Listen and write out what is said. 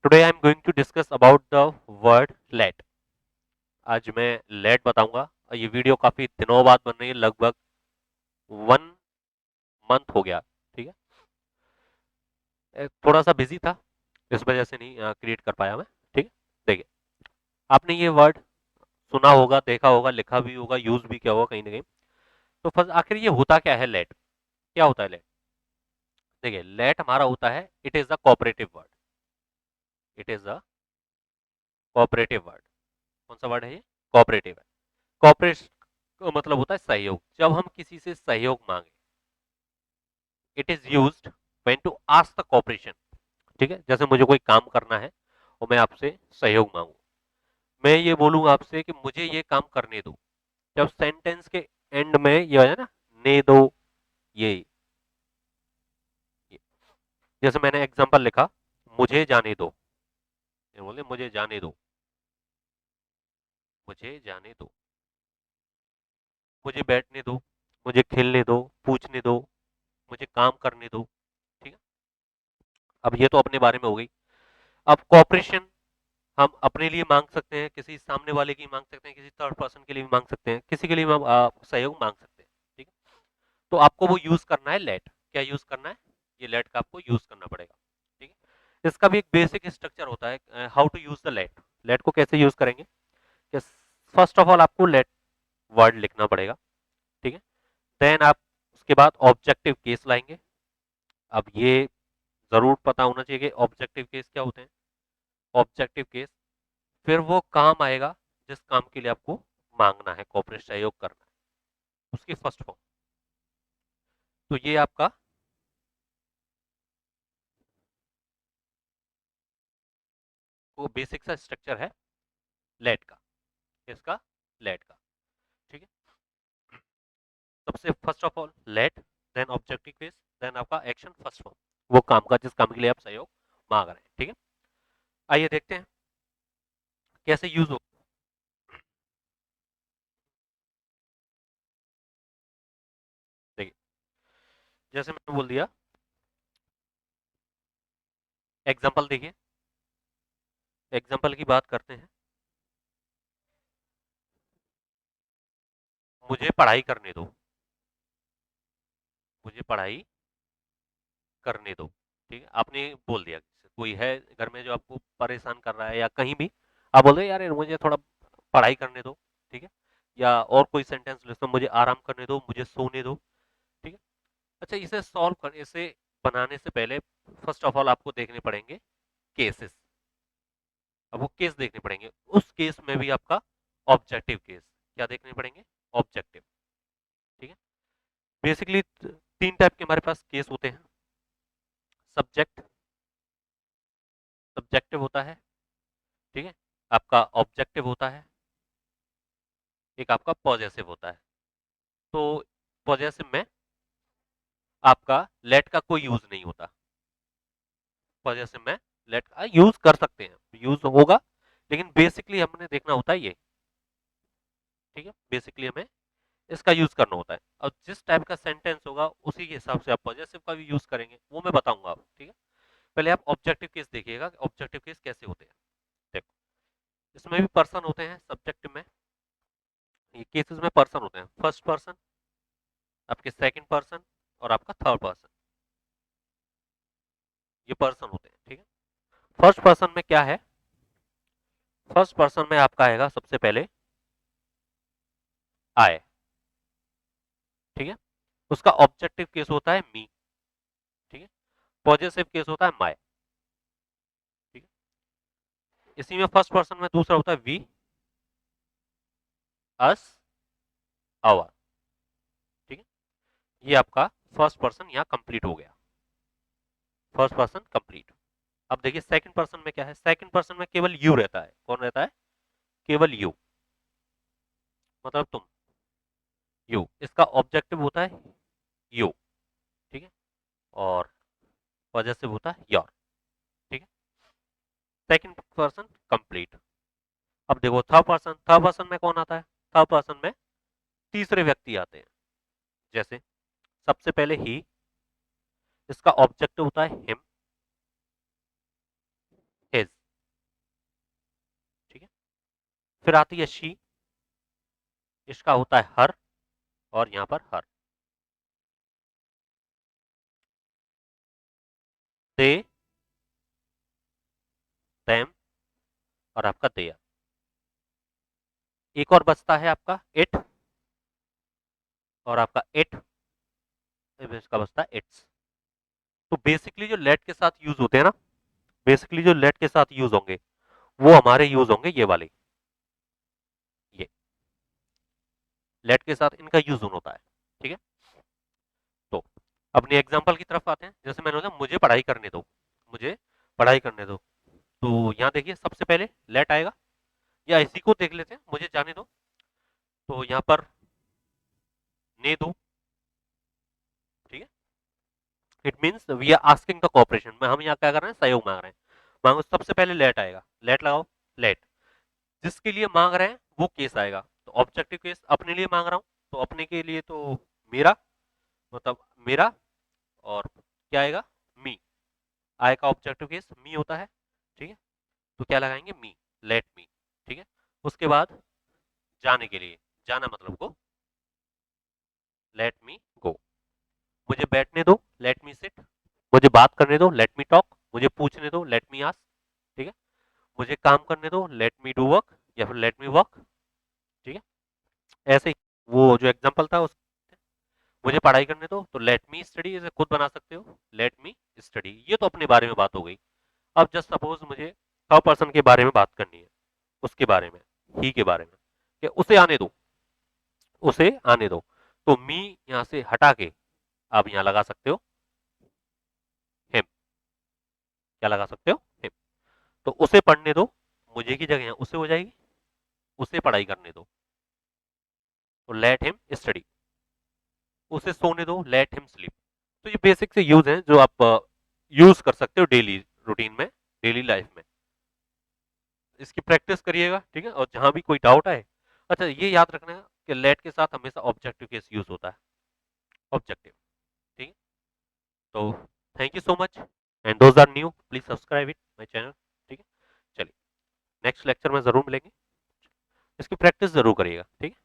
Today I am going to discuss about the word let. आज मैं let बताऊंगा और ये वीडियो काफी दिनों बाद बन रही है, लगभग 1 मंथ हो गया। ठीक है, थोड़ा सा बिजी था, इस वजह से नहीं क्रिएट कर पाया मैं। ठीक है, देखिए, आपने ये वर्ड सुना होगा, देखा होगा, लिखा भी होगा, यूज भी किया होगा कहीं ना कहीं। तो फर्स्ट आखिर ये होता क्या है लेट? क्या होता है लेट? देखिए, लेट हमारा होता है, it is a cooperative word. It is a cooperative word. कौन सा वर्ड है ये? कोऑपरेटिव है। कोऑपरेट का मतलब होता है सहयोग। जब हम किसी से सहयोग मांगे, it is used when to ask the cooperation. ठीक है, जैसे मुझे कोई काम करना है और मैं आपसे सहयोग मांगू, मैं ये बोलूंगा आपसे कि मुझे ये काम करने दो। जब सेंटेंस के एंड में ये है ना, ने दो, ये जैसे मैंने एग्जांपल लिखा, मुझे जाने दो, ये बोले मुझे जाने दो, मुझे जाने दो, मुझे बैठने दो, मुझे खेलने दो, पूछने दो, मुझे काम करने दो। ठीक है, अब ये तो अपने बारे में हो गई। अब कॉपरेशन हम अपने लिए मांग सकते हैं, किसी सामने वाले की मांग सकते हैं, किसी थर्ड पर्सन के लिए भी मांग सकते हैं, किसी के लिए भी हम सहयोग मांग सकते हैं। ठीक है, तो आपको वो यूज करना है लेट। क्या यूज करना है? ये लेट का आपको यूज करना पड़ेगा। ठीक है, इसका भी एक बेसिक स्ट्रक्चर होता है, how to use the let. Let को कैसे यूज करेंगे? फर्स्ट ऑफ ऑल आपको लेट वर्ड लिखना पड़ेगा। ठीक है, देन आप उसके बाद ऑब्जेक्टिव केस लाएंगे। अब ये जरूर पता होना चाहिए कि ऑब्जेक्टिव केस क्या होते हैं। ऑब्जेक्टिव केस फिर वो काम आएगा जिस काम के लिए आपको मांगना है, कॉर्पोरेट सहयोग करना है, उसकी फर्स्ट फॉर्म। तो ये आपका वो बेसिक सा स्ट्रक्चर है लेट का। इसका लेट का। ठीक है, सबसे first of all let, then objective case, then आपका एक्शन फर्स्ट फॉर्म, वो काम का जिस काम के लिए आप सहयोग मांग रहे हैं। ठीक है, आइए देखते हैं कैसे यूज हो। देखिए, जैसे मैंने बोल दिया, एग्जाम्पल देखिए, एग्जाम्पल की बात करते हैं। मुझे पढ़ाई करने दो, मुझे पढ़ाई करने दो। ठीक है, आपने बोल दिया, कोई है घर में जो आपको परेशान कर रहा है या कहीं भी, आप बोल रहे यार मुझे थोड़ा पढ़ाई करने दो। ठीक है, या और कोई सेंटेंस लिखो, मुझे आराम करने दो, मुझे सोने दो। ठीक है, अच्छा, इसे सॉल्व कर, इसे बनाने से पहले फर्स्ट ऑफ ऑल आपको देखने पड़ेंगे केसेस। अब वो केस देखने पड़ेंगे, उस केस में भी आपका ऑब्जेक्टिव केस, क्या देखने पड़ेंगे? ऑब्जेक्टिव। ठीक है, बेसिकली 3 टाइप के हमारे पास केस होते हैं। सब्जेक्ट, सब्जेक्टिव होता है। ठीक है, आपका ऑब्जेक्टिव होता है, एक आपका पॉजेसिव होता है। तो पॉजेसिव में आपका लेट का कोई यूज नहीं होता। पॉजेसिव में लेट का यूज कर सकते हैं, यूज होगा, लेकिन बेसिकली हमने देखना होता है ये। ठीक है, बेसिकली हमें इसका यूज करना होता है। और जिस टाइप का सेंटेंस होगा उसी के हिसाब से आप पॉजेसिव का भी यूज करेंगे, वो मैं बताऊंगा आप। ठीक है, पहले आप ऑब्जेक्टिव केस देखिएगा, ऑब्जेक्टिव केस कैसे होते हैं। देखो, इसमें भी पर्सन होते हैं सब्जेक्ट में, ये केसेस में पर्सन होते हैं, फर्स्ट पर्सन, आपके सेकंड पर्सन, और आपका थर्ड पर्सन, ये पर्सन होते हैं। ठीक है, फर्स्ट पर्सन में क्या है? फर्स्ट पर्सन में आपका आएगा सबसे पहले आई। ठीक है, उसका ऑब्जेक्टिव केस होता है मी। ठीक है, पॉजिटिव केस होता है माई। ठीक है, इसी में फर्स्ट पर्सन में दूसरा होता है वी, अस, आवर। ठीक है, ये आपका फर्स्ट पर्सन यहाँ कंप्लीट हो गया, फर्स्ट पर्सन कंप्लीट। अब देखिए सेकंड पर्सन में क्या है? सेकंड पर्सन में केवल यू रहता है। कौन रहता है? केवल यू, मतलब तुम, यू, इसका ऑब्जेक्टिव होता है यू। ठीक है, और पॉजिटिव होता है योर। ठीक है, सेकंड पर्सन कंप्लीट। अब देखो थर्ड पर्सन, थर्ड पर्सन में कौन आता है? थर्ड पर्सन में तीसरे व्यक्ति आते हैं। जैसे सबसे पहले ही, इसका ऑब्जेक्टिव होता है हिम, हिज। फिर आती है शी, इसका होता है हर, और यहां पर हर। दे, देम, और आपका देयर। एक और बचता है आपका इट, और आपका इट, इसका बचता है इट्स। तो बेसिकली जो लेट के साथ यूज होते हैं ना, बेसिकली जो लेट के साथ यूज होंगे वो हमारे यूज होंगे ये वाले, ये लेट के साथ इनका यूज होता है। ठीक है, तो अपनी एग्जांपल की तरफ आते हैं। जैसे मैंने बोला मुझे पढ़ाई करने दो, मुझे पढ़ाई करने दो, तो यहाँ देखिए सबसे पहले लेट आएगा, या इसी को देख लेते हैं, मुझे जाने दो। तो यहाँ पर ने दो, ठीक है, it means we are asking the cooperation में, हम यहाँ क्या कर रहे हैं, सहयोग मांग रहे हैं। मांगो, सबसे पहले लेट आएगा, लेट लगाओ, लेट। जिसके लिए मांग रहे हैं वो केस आएगा, तो ऑब्जेक्टिव केस अपने लिए मांग रहा हूँ, तो अपने के लिए तो मेरा, मतलब मेरा, और क्या आएगा, मी। आय का ऑब्जेक्टिव केस मी होता है, ठीक है, तो क्या लगाएंगे, मी, लेट मी। ठीक है, उसके बाद जाने के लिए, जाना मतलब गो, लेट मी गो। मुझे बैठने दो, लेट मी सिट। मुझे बात करने दो, लेट मी टॉक। मुझे पूछने दो, लेट मी आस्क। ठीक है, मुझे काम करने दो, लेट मी डू वर्क, या फिर लेट मी वर्क। ठीक है, ऐसे ही वो जो एग्जांपल था उस, मुझे पढ़ाई करने दो, तो लेट मी स्टडी, इसे खुद बना सकते हो, लेट मी स्टडी। ये तो अपने बारे में बात हो गई। अब जस्ट सपोज मुझे थर्ड पर्सन के बारे में बात करनी है, उसके बारे में, ही के बारे में, कि उसे आने दो, उसे आने दो। तो मी यहां से हटा के आप यहां लगा सकते हो हिम। क्या लगा सकते हो, हिम। तो उसे पढ़ने दो, मुझे की जगह उसे हो जाएगी, उसे पढ़ाई करने दो, तो लेट हिम स्टडी। उसे सोने दो, लेट हिम स्लीप। तो ये बेसिक से यूज है जो आप यूज कर सकते हो डेली रूटीन में, डेली लाइफ में। इसकी प्रैक्टिस करिएगा, ठीक है, और जहां भी कोई डाउट आए, अच्छा ये याद रखना है कि लेट के साथ हमेशा ऑब्जेक्टिव केस यूज होता है, ऑब्जेक्टिव। ठीक है, तो thank you so much, and those are new please subscribe it my channel. ठीक है, चलिए नेक्स्ट लेक्चर में जरूर मिलेंगे, इसकी प्रैक्टिस जरूर करिएगा, ठीक है।